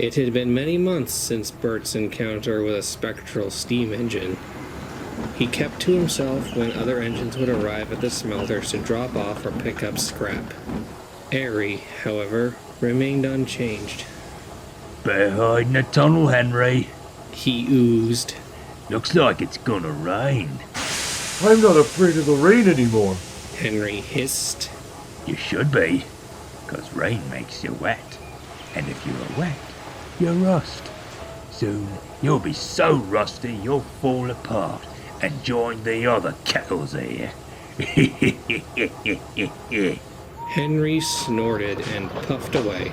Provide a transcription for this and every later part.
It had been many months since Bert's encounter with a spectral steam engine. He kept to himself when other engines would arrive at the smelters to drop off or pick up scrap. Arry, however, remained unchanged. Better hide in the tunnel, Henry. He oozed. Looks like it's gonna rain. I'm not afraid of the rain anymore. Henry hissed. You should be, 'cause rain makes you wet. And if you're wet, you rust. Soon you'll be so rusty you'll fall apart and join the other kettles here. Henry snorted and puffed away.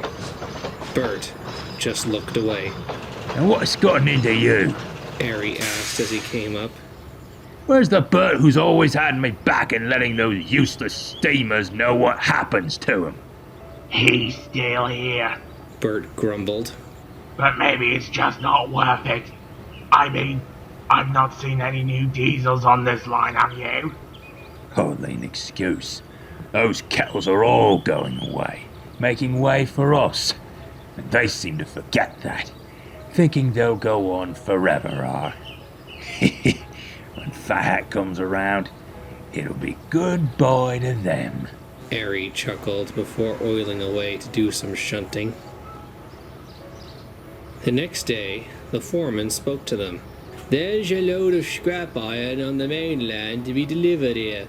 Bert just looked away. And what's gotten into you? Arry asked as he came up. Where's the Bert who's always had me back and letting those useless steamers know what happens to him? He's still here, Bert grumbled. but maybe it's just not worth it. I mean, I've not seen any new diesels on this line, have you? Hardly an excuse. Those kettles are all going away, making way for us. And they seem to forget that, thinking they'll go on forever, When Fat Hat comes around, it'll be goodbye to them. Arry chuckled before oiling away to do some shunting. The next day, the foreman spoke to them. There's a load of scrap iron on the mainland to be delivered here.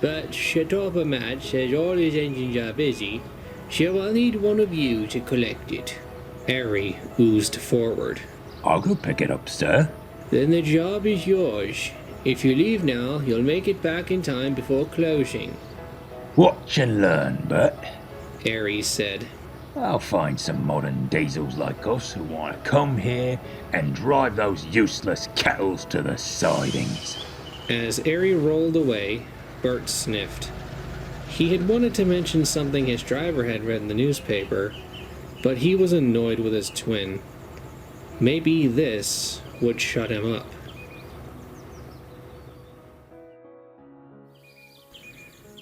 But Shatopper says all his engines are busy, so I'll need one of you to collect it. Arry oozed forward. I'll go pick it up, sir. Then the job is yours. If you leave now, you'll make it back in time before closing. Watch and learn, Bert. Arry said. I'll find some modern diesels like us who want to come here and drive those useless kettles to the sidings. As Arry rolled away, Bert sniffed. He had wanted to mention something his driver had read in the newspaper, but he was annoyed with his twin. Maybe this would shut him up.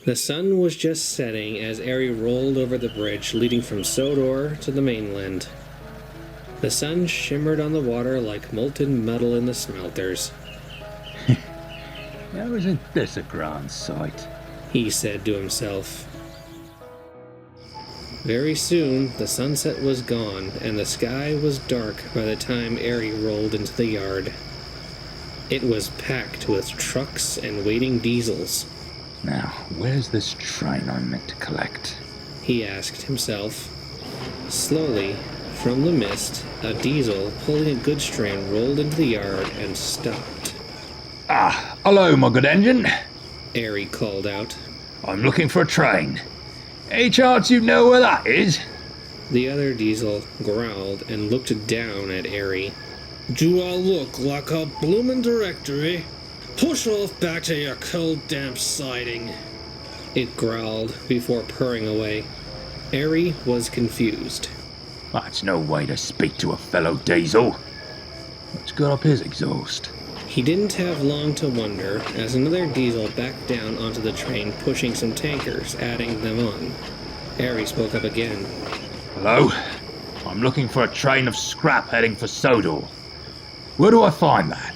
The sun was just setting as Arry rolled over the bridge leading from Sodor to the mainland. The sun shimmered on the water like molten metal in the smelters. Now isn't this a grand sight? He said to himself. Very soon, the sunset was gone, and the sky was dark by the time Arry rolled into the yard. It was packed with trucks and waiting diesels. Now, where's this train I'm meant to collect? He asked himself. Slowly, from the mist, a diesel pulling a goods train rolled into the yard and stopped. Ah, hello, my good engine. Arry called out. I'm looking for a train. Any chance you know where that is? The other diesel growled and looked down at Arry. Do I look like a bloomin' directory? Push off back to your cold, damp siding. It growled before purring away. Arry was confused. That's no way to speak to a fellow diesel. What's got up his exhaust? He didn't have long to wonder as another diesel backed down onto the train, pushing some tankers, adding them on. Arry spoke up again. Hello? I'm looking for a train of scrap heading for Sodor. Where do I find that?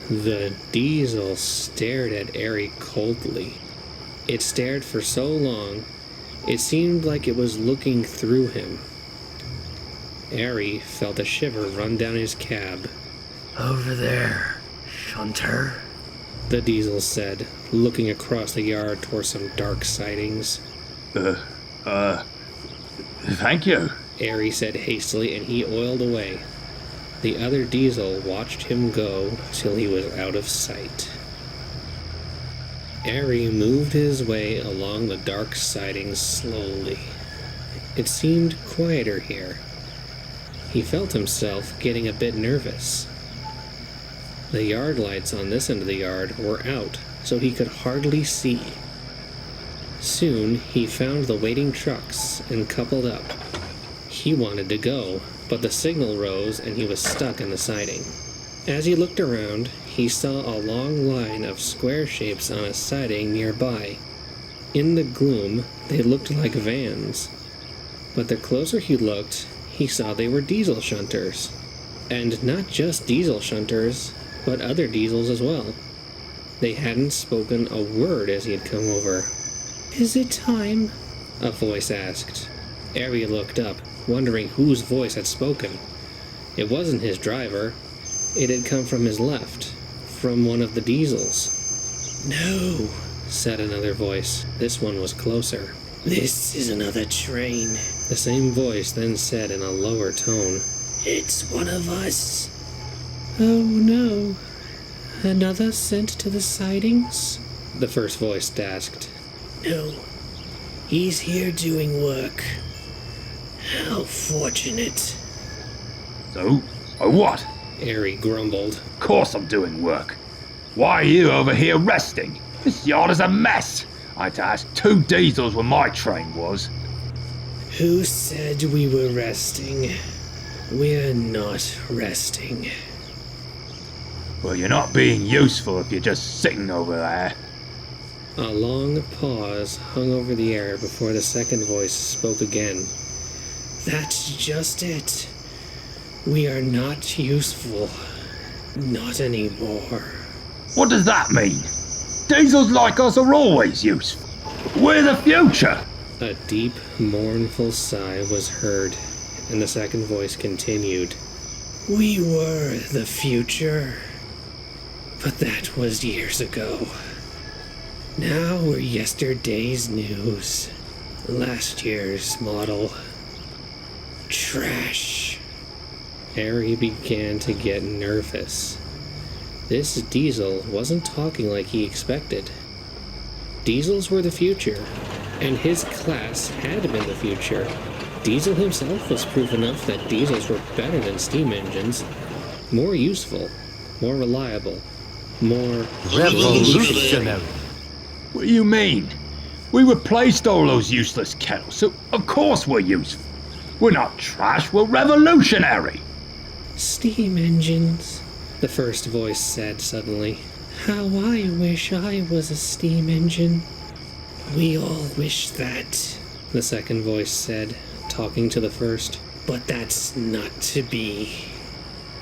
The diesel stared at Arry coldly. It stared for so long, it seemed like it was looking through him. Arry felt a shiver run down his cab. Over there, Shunter, The diesel said, looking across the yard toward some dark sidings. Thank you. Arry said hastily, and he oiled away. The other diesel watched him go till he was out of sight. Arry moved his way along the dark sidings slowly. It seemed quieter here. He felt himself getting a bit nervous. The yard lights on this end of the yard were out, so he could hardly see. Soon he found the waiting trucks and coupled up. He wanted to go, but the signal rose and he was stuck in the siding. As he looked around, he saw a long line of square shapes on a siding nearby. In the gloom, they looked like vans. But the closer he looked, he saw they were diesel shunters. And not just diesel shunters, but other diesels as well. They hadn't spoken a word as he had come over. "Is it time?" a voice asked. Arry looked up, wondering whose voice had spoken. It wasn't his driver. It had come from his left, from one of the diesels. "No," said another voice. This one was closer. "This is another train." The same voice then said in a lower tone, "It's one of us." "Oh no. Another sent to the sidings?" the first voice asked. "No. He's here doing work. How fortunate." So what? Arry grumbled. Of course I'm doing work. Why are you over here resting? This yard is a mess. I had to ask 2 diesels where my train was. "Who said we were resting? We're not resting." Well, you're not being useful if you're just sitting over there. A long pause hung over the air before the second voice spoke again. "That's just it. We are not useful. Not anymore." What does that mean? Diesels like us are always useful. We're the future. A deep, mournful sigh was heard, and the second voice continued. "We were the future, but that was years ago. Now we're yesterday's news, last year's model. Trash." Arry began to get nervous. This diesel wasn't talking like he expected. Diesels were the future, and his class had been the future. Diesel himself was proof enough that diesels were better than steam engines, more useful, more reliable, more Revolutionary. What do you mean? We replaced all those useless kettles, so of course we're useful. We're not trash, we're revolutionary. "Steam engines," the first voice said suddenly. "How I wish I was a steam engine." "We all wish that," the second voice said, talking to the first. "But that's not to be."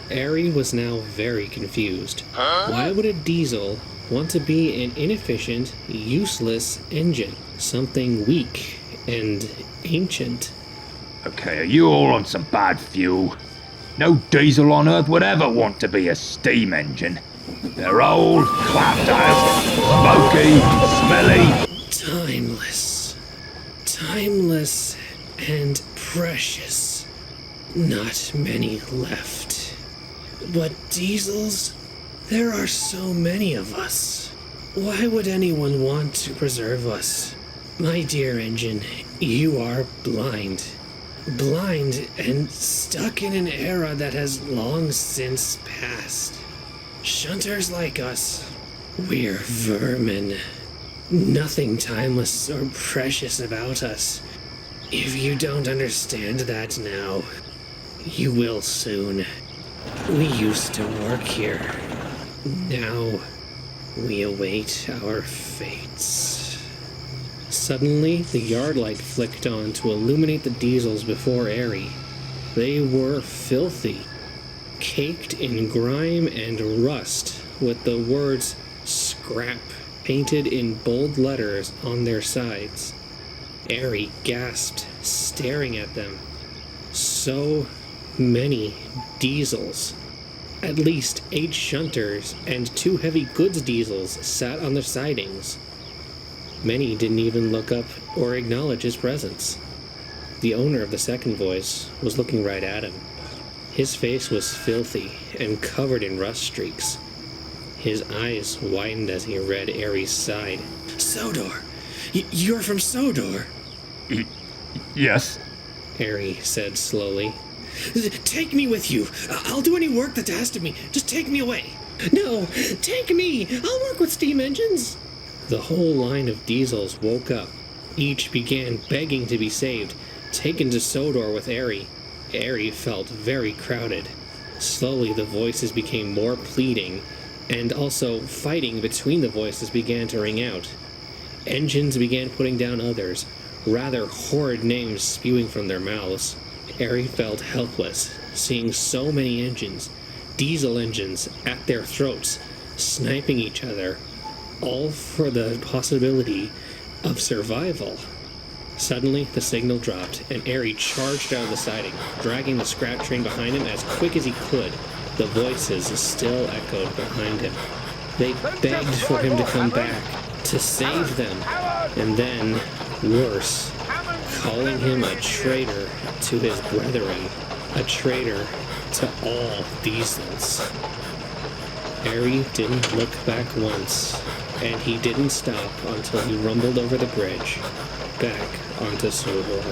Arry was now very confused. Why would a diesel want to be an inefficient, useless engine? Something weak and ancient. Okay, are you all on some bad fuel? No diesel on Earth would ever want to be a steam engine. They're old, clapped out, smoky, smelly. Timeless. Timeless and precious. Not many left. But diesels? There are so many of us. Why would anyone want to preserve us? My dear engine, you are blind. Blind and stuck in an era that has long since passed. Shunters like us, we're vermin. Nothing timeless or precious about us. If you don't understand that now, you will soon. We used to work here. Now, we await our fates. Suddenly, the yard light flicked on to illuminate the diesels before Arry. They were filthy, caked in grime and rust, with the words "scrap" painted in bold letters on their sides. Arry gasped, staring at them. So many diesels. At least 8 shunters and 2 heavy goods diesels sat on their sidings. Many didn't even look up or acknowledge his presence. The owner of the second voice was looking right at him. His face was filthy and covered in rust streaks. His eyes widened as he read Arry's side. "Sodor! You're from Sodor!" Yes. Arry said slowly. "Take me with you. I'll do any work that's asked of me. Just take me away." "No, take me. I'll work with steam engines." The whole line of diesels woke up. Each began begging to be saved, taken to Sodor with Arry. Arry felt very crowded. Slowly the voices became more pleading, and also fighting between the voices began to ring out. Engines began putting down others, rather horrid names spewing from their mouths. Arry felt helpless, seeing so many engines, diesel engines, at their throats, sniping each other, all for the possibility of survival. Suddenly, the signal dropped, and Arry charged out of the siding, dragging the scrap train behind him as quick as he could. The voices still echoed behind him. They begged for him to come back, to save them, and then, worse, calling him a traitor to his brethren, a traitor to all diesels. Arry didn't look back once, and he didn't stop until he rumbled over the bridge, back onto Sewell.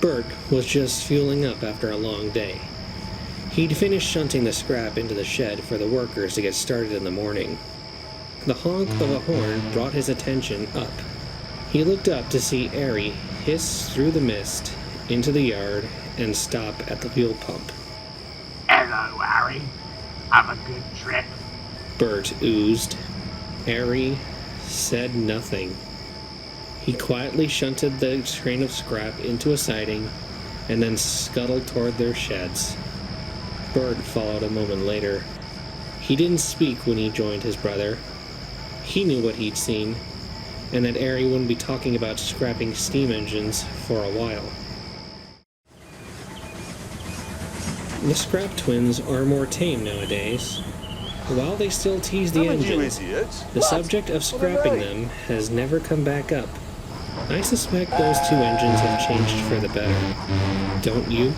Bert was just fueling up after a long day. He'd finished shunting the scrap into the shed for the workers to get started in the morning. The honk of a horn brought his attention up. He looked up to see Arry hiss through the mist into the yard and stop at the fuel pump. Hello, Arry. Have a good trip. Bert oozed. Arry said nothing. He quietly shunted the train of scrap into a siding and then scuttled toward their sheds. Bert followed a moment later. He didn't speak when he joined his brother. He knew what he'd seen, and that Arry wouldn't be talking about scrapping steam engines for a while. The scrap twins are more tame nowadays. While they still tease the engines, the subject of scrapping them has never come back up. I suspect those two engines have changed for the better. Don't you?